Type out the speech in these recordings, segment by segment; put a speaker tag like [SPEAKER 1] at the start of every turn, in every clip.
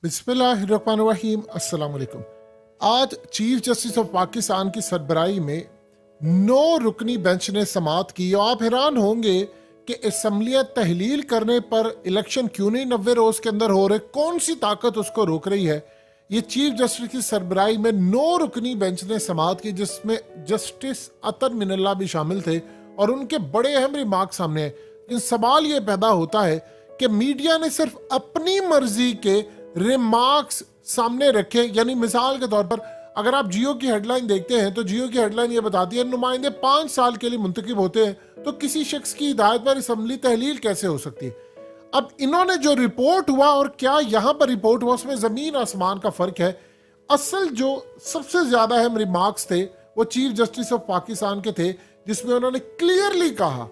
[SPEAKER 1] बिस्मिल्लाहिर्रहमानिर्रहीम। अस्सलाम वालेकुम। आज चीफ जस्टिस ऑफ पाकिस्तान की सरबराही में 9 रुकनी बेंच ने समाअत की और आप हैरान होंगे कि असम्बलियाँ तहलील करने पर इलेक्शन क्यों नहीं 90 रोज के अंदर हो रहे, कौन सी ताकत उसको रोक रही है। ये चीफ जस्टिस की सरबराही में 9 रुकनी बेंच ने समाअत की, जिसमें जस्टिस अतर मिनल्ला भी शामिल थे और उनके बड़े अहम रिमार्क सामने आए। लेकिन सवाल ये पैदा होता है कि मीडिया ने सिर्फ अपनी मर्जी के रिमार्क्स सामने रखे। यानी मिसाल के तौर पर अगर आप जियो की हेडलाइन देखते हैं तो जियो की हेडलाइन ये बताती है नुमाइंदे 5 साल के लिए मुंतखब होते हैं, तो किसी शख्स की हिदायत पर असम्बली तहलील कैसे हो सकती है। अब इन्होंने जो रिपोर्ट हुआ और क्या यहाँ पर रिपोर्ट हुआ, उसमें जमीन आसमान का फर्क है। असल जो सबसे ज्यादा अहम रिमार्क्स थे वो चीफ जस्टिस ऑफ पाकिस्तान के थे, जिसमें उन्होंने क्लियरली कहा,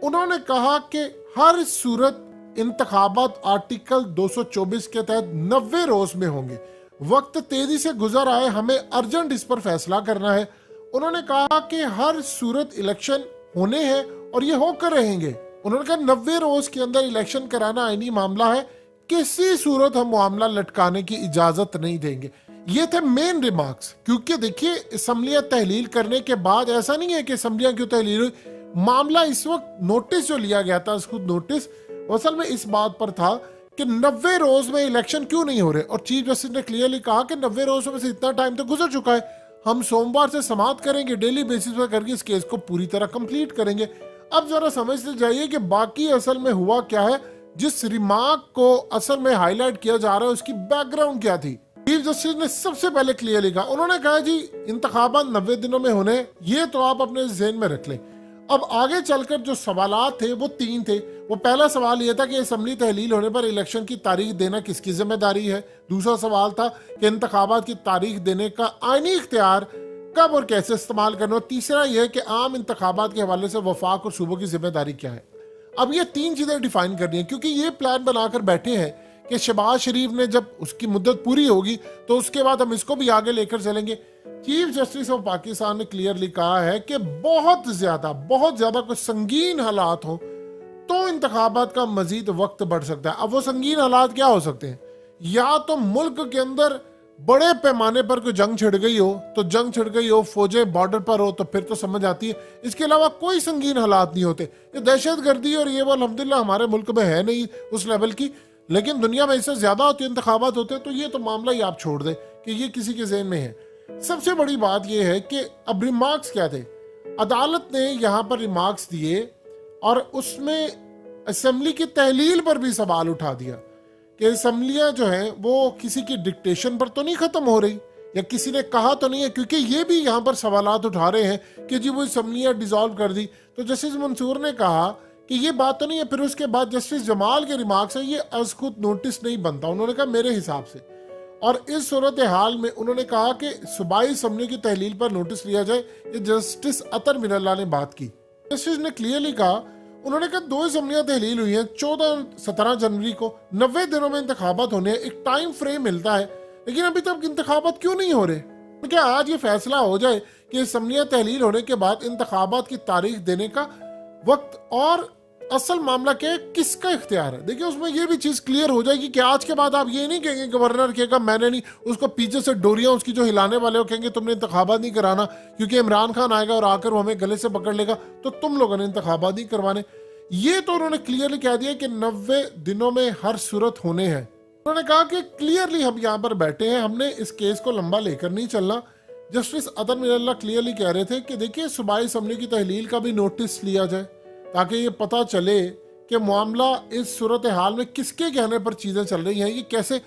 [SPEAKER 1] उन्होंने कहा कि हर सूरत इंतखाबात आर्टिकल 224 के तहत 90 रोज में होंगे। वक्त तेजी से गुजर आए, हमें अर्जेंट इस पर फैसला करना है। उन्होंने कहा कि हर सूरत इलेक्शन होने हैं और ये होकर रहेंगे। उन्होंने कहा 90 रोज के अंदर इलेक्शन कराना आईनी मामला है, किसी सूरत हम मामला लटकाने की इजाजत नहीं देंगे। ये थे मेन रिमार्क्स। क्योंकि देखिए असम्बलियां तहलील करने के बाद ऐसा नहीं है कि असम्बलियां क्यों तहलील हुई, मामला इस वक्त नोटिस जो लिया गया था उसको नोटिस असल में इस बात पर था कि 90 रोज में इलेक्शन क्यों नहीं हो रहे। और चीफ जस्टिस ने क्लियरली कहा कि 90 रोज में से इतना टाइम तो गुजर चुका है, हम सोमवार से समाअत करेंगे, डेली बेसिस पर करके इस केस को पूरी तरह कंप्लीट करेंगे। अब जरा समझते जाइए कि बाकी असल में हुआ क्या है, जिस रिमार्क को असल में हाईलाइट किया जा रहा है उसकी बैकग्राउंड क्या थी। चीफ जस्टिस ने सबसे पहले क्लियरली कहा, उन्होंने कहा जी इंतखाबात 90 दिनों में होने, ये तो आप अपने ज़हन में रख लें। अब आगे चलकर जो सवालात थे वो 3 थे। वो पहला सवाल ये था कि असम्बली तहलील होने पर इलेक्शन की तारीख देना किसकी जिम्मेदारी है। दूसरा सवाल था कि इंतखाबात की तारीख देने का आईनी इख्तियार कब और कैसे इस्तेमाल करना। तीसरा यह कि आम इंतखाबात के हवाले से वफाक और सूबों की जिम्मेदारी क्या है। अब ये 3 चीजें डिफाइन करनी है, क्योंकि ये प्लान बनाकर बैठे हैं कि शहबाज शरीफ ने जब उसकी मुद्दत पूरी होगी तो उसके बाद हम इसको भी आगे लेकर चलेंगे। चीफ जस्टिस ऑफ पाकिस्तान ने क्लियरली कहा है कि बहुत ज्यादा कुछ संगीन हालात हो तो इंतखाबात का मजीद वक्त बढ़ सकता है। अब वो संगीन हालात क्या हो सकते हैं, या तो मुल्क के अंदर बड़े पैमाने पर कोई जंग छिड़ गई हो, फौजें बॉर्डर पर हो, तो फिर तो समझ आती है। इसके अलावा कोई संगीन हालात नहीं होते। ये दहशतगर्दी और ये वो अल्हम्दुलिल्लाह हमारे मुल्क में है नहीं उस लेवल की, लेकिन दुनिया में इससे ज्यादा होती है इंतखाबात होते हैं, तो ये तो मामला ही आप छोड़ दें कि ये किसी के ज़हन में है। सबसे बड़ी बात यह है कि अब रिमार्क्स क्या थे। अदालत ने यहां पर रिमार्क्स दिए और उसमें असेंबली की तहलील पर भी सवाल उठा दिया कि असेंबलियां जो हैं वो किसी की डिक्टेशन पर तो नहीं खत्म हो रही, या किसी ने कहा तो नहीं है। क्योंकि ये भी यहां पर सवालात उठा रहे हैं कि जी वो असेंबलियां डिसॉल्व कर दी, तो जस्टिस मंसूर ने कहा कि ये बात तो नहीं है। फिर उसके बाद जस्टिस जमाल के रिमार्क्स है, ये अज खुद नोटिस नहीं बनता। उन्होंने कहा मेरे हिसाब से, और इस सूरत हाल में उन्होंने कहा कि सूबाई असम्बली की तहलील पर नोटिस लिया जाए। ये जस्टिस अतर मिनल्ला ने बात की। जस्टिस ने क्लियरली कहा, उन्होंने कहा 2 असम्बलियां तहलील हुई हैं 14-17 जनवरी को, 90 दिनों में इंतखाबात होने हैं, एक टाइम फ्रेम मिलता है, लेकिन अभी तक इंतखाबात क्यों नहीं हो रहे। तो क्या आज ये फैसला हो जाए कि असम्बलियां तहलील होने के बाद इंतखाबात की तारीख देने का वक्त और असल मामला क्या है, किसका इख्तियार है। देखिए उसमें ये भी चीज क्लियर हो जाएगी कि आज के बाद आप ये नहीं कहेंगे गवर्नर कहेगा मैंने नहीं, उसको पीछे से डोरियां उसकी जो हिलाने वाले हो कहेंगे तुमने इंतखाबात नहीं कराना, क्योंकि इमरान खान आएगा और आकर वो हमें गले से पकड़ लेगा तो तुम लोगों ने इंतखाबात नहीं करवाने। ये तो उन्होंने क्लियरली कह दिया कि 90 दिनों में हर सूरत होने हैं। उन्होंने कहा कि क्लियरली हम यहाँ पर बैठे हैं, हमने इस केस को लंबा लेकर नहीं चलना। जस्टिस अतर मिनल्ला क्लियरली कह रहे थे कि देखिए सूबाई असम्बली की तहलील का भी नोटिस लिया जाए ताकि ये पता चले कि मामला इस सूरत हाल में किसके कहने पर चीजें चल रही हैं, ये कैसे।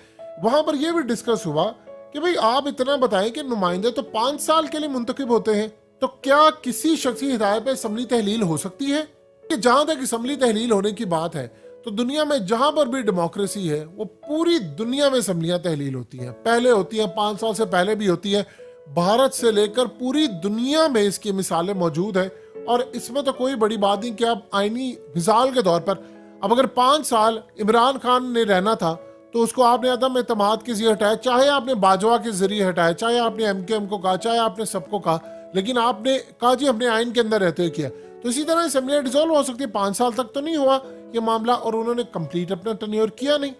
[SPEAKER 1] वहां पर यह भी डिस्कस हुआ कि भाई आप इतना बताएं कि नुमाइंदे तो 5 साल के लिए मुंतखब होते हैं, तो क्या किसी शख्स की हिदायत पर असम्बली तहलील हो सकती है। कि जहां तक असम्बली तहलील होने की बात है तो दुनिया में जहां पर भी डेमोक्रेसी है वो पूरी दुनिया में असम्बलियां तहलील होती हैं, पहले होती हैं, 5 साल से पहले भी होती है। भारत से लेकर पूरी दुनिया में इसकी मिसालें मौजूद है और इसमें तो कोई बड़ी बात नहीं कि आप आईनी मिसाल के तौर पर अब अगर 5 साल इमरान खान ने रहना था तो उसको आपने अदम एतमाद के जरिए हटाया, चाहे आपने बाजवा के जरिए हटाया, चाहे आपने एमकेएम को कहा, चाहे आपने सबको कहा, लेकिन आपने कहा जी हमने आइन के अंदर रहते हुए किया। तो इसी तरह असेंबली डिसॉल्व हो सकती है, 5 साल तक तो नहीं हुआ ये मामला और उन्होंने कंप्लीट अपना टर्न्योर किया नहीं।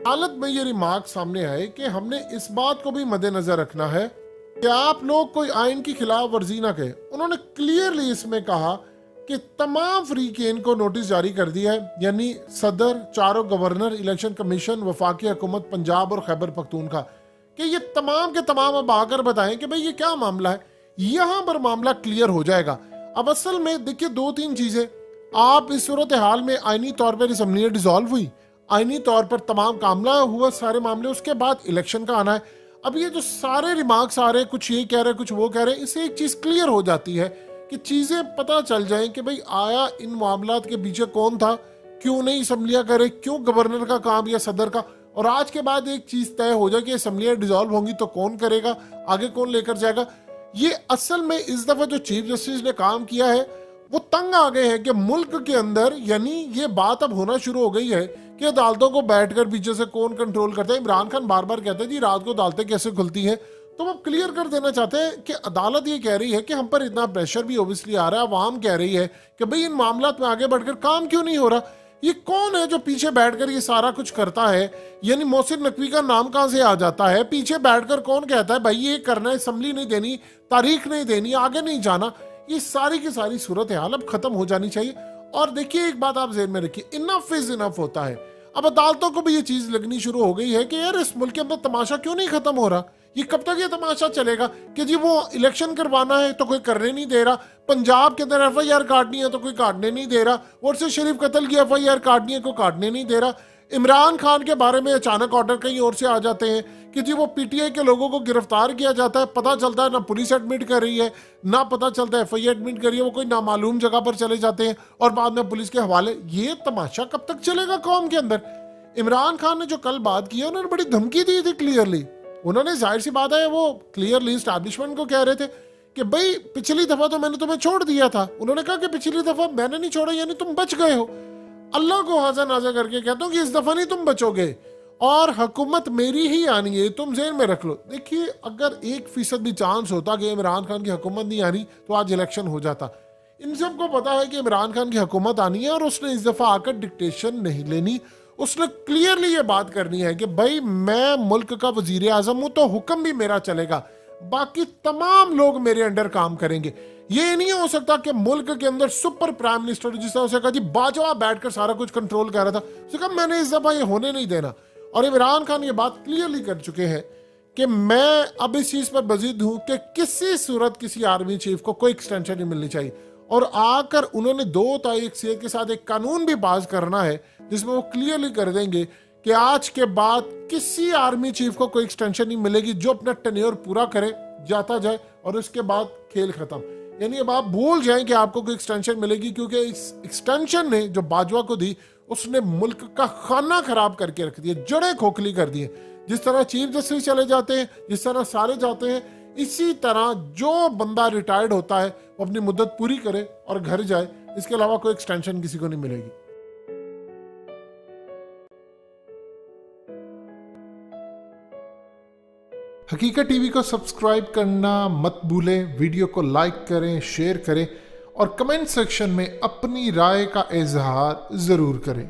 [SPEAKER 1] हालत में ये रिमार्क सामने आए कि हमने इस बात को भी मद्देनजर रखना है कि आप लोग कोई आइन की खिलाफ वर्जी ना करें। उन्होंने क्लियरली इसमें कहा कि तमाम फ्रीकेन को नोटिस जारी कर दिया है, यानी सदर, चारों गवर्नर, इलेक्शन कमीशन, वफाकी हुकूमत पंजाब और खैबर पख्तूनख्वा, कि ये तमाम के तमाम अब आकर बताएं कि भाई ये क्या मामला है। यहां पर मामला क्लियर हो जाएगा। अब असल में देखिए 2-3 चीजें, आप इस सूरत हाल में आईनी तौर पर असम्बली डिसॉल्व हुई, आईनी तौर पर तमाम कामला हुआ सारे मामले, उसके बाद इलेक्शन का आना है। अब ये जो सारे रिमार्क्स आ रहे हैं, कुछ ये कह रहे हैं कुछ वो कह रहे हैं, इससे एक चीज क्लियर हो जाती है कि चीजें पता चल जाएं कि भाई आया इन मामलात के पीछे कौन था, क्यों नहीं असम्बलियां करे, क्यों गवर्नर का काम या सदर का। और आज के बाद एक चीज तय हो जाए कि असम्बलियां डिसॉल्व होंगी तो कौन करेगा, आगे कौन लेकर जाएगा। ये असल में इस दफा जो चीफ जस्टिस ने काम किया है वो तंग आ गए हैं कि मुल्क के अंदर, यानी ये बात अब होना शुरू हो गई है कि अदालतों को बैठकर पीछे से कौन कंट्रोल करता है। इमरान खान बार बार कहते हैं जी रात को अदालतें कैसे खुलती हैं, तो वो क्लियर कर देना चाहते हैं कि अदालत ये कह रही है कि हम पर इतना प्रेशर भी ओबियसली आ रहा है, अवाम कह रही है कि भाई इन मामलात में आगे बढ़कर काम क्यों नहीं हो रहा। ये कौन है जो पीछे बैठकर ये सारा कुछ करता है, यानी मोहसिन नकवी का नाम कहां से आ जाता है, पीछे बैठकर कौन कहता है भाई ये करना है, असम्बली नहीं देनी, तारीख नहीं देनी, आगे नहीं जाना। ये सारी की सारी सूरत हाल अब खत्म हो जानी चाहिए। और देखिए एक बात आप ज़हन में रखिए, इनफ इज इनफ होता है। अब अदालतों को भी ये चीज लगनी शुरू हो गई है कि यार इस मुल्क के अंदर तमाशा क्यों नहीं खत्म हो रहा। ये कब तक ये तमाशा चलेगा कि जी वो इलेक्शन करवाना है तो कोई करने नहीं दे रहा, पंजाब के अंदर FIR काटनी है तो कोई काटने नहीं दे रहा, वर्षे शरीफ कत्ल की FIR काटनी है कोई काटने नहीं दे रहा। इमरान खान के बारे में अचानक ऑर्डर कहीं और से आ जाते हैं कि जी वो PTI के लोगों को गिरफ्तार किया जाता है, पता चलता है ना पुलिस एडमिट कर रही है, ना पता चलता है FIR एडमिट कर रही है, वो कोई नामालूम जगह पर चले जाते हैं और बाद में पुलिस के हवाले। ये तमाशा कब तक चलेगा कौम के अंदर। इमरान खान ने जो कल बात की है, उन्होंने बड़ी धमकी दी थी क्लियरली। उन्होंने जाहिर सी बात है वो क्लियरली एस्टैब्लिशमेंट को कह रहे थे कि भाई पिछली दफा तो मैंने तुम्हें छोड़ दिया था। उन्होंने कहा कि पिछली दफा मैंने नहीं छोड़ा, यानी तुम बच गए हो। अल्लाह को हाज़ा नाज़ा करके कहता हूं कि इस दफा नहीं तुम बचोगे और हुकूमत मेरी ही आनी है, तुम ज़हन में रख लो। देखिए अगर 1% भी चांस होता कि इमरान खान की हुकूमत नहीं आनी तो आज इलेक्शन हो जाता। इन सबको पता है कि इमरान खान की हुकूमत आनी है और उसने इस दफा आकर डिक्टेशन नहीं लेनी। उसने क्लियरली ये बात करनी है कि भाई मैं मुल्क का वजीर आजम हूं तो हुक्म भी मेरा चलेगा, बाकी तमाम लोग मेरे अंडर काम करेंगे। ये नहीं हो सकता कि मुल्क के अंदर सुपर प्राइम मिनिस्टर जिस तरह से कहा जी बाजवा बैठकर सारा कुछ कंट्रोल कर रहा था, उसने कहा मैंने इस दफा ये होने नहीं देना। और इमरान खान ये बात क्लियरली कर चुके हैं कि मैं अब इस चीज पर बजीद हूं कि किसी सूरत किसी आर्मी चीफ को कोई एक्सटेंशन नहीं मिलनी चाहिए। और आकर उन्होंने 2 तारीख से के साथ एक कानून भी पास करना है जिसमें वो क्लियरली कर देंगे कि आज के बाद किसी आर्मी चीफ को कोई एक्सटेंशन नहीं मिलेगी, जो अपना टेन्योर पूरा करे जाता जाए और उसके बाद खेल खत्म। यानी अब आप भूल जाएं कि आपको कोई एक्सटेंशन मिलेगी, क्योंकि इस एक्सटेंशन ने जो बाजवा को दी उसने मुल्क का खाना खराब करके रख दिया, जड़ें खोखली कर दी। जिस तरह चीफ जस्टिस चले जाते हैं, जिस तरह सारे जाते हैं, इसी तरह जो बंदा रिटायर्ड होता है वो अपनी मुद्दत पूरी करे और घर जाए, इसके अलावा कोई एक्सटेंशन किसी को नहीं मिलेगी। हकीकत टीवी को सब्सक्राइब करना मत भूलें, वीडियो को लाइक करें, शेयर करें और कमेंट सेक्शन में अपनी राय का इजहार जरूर करें।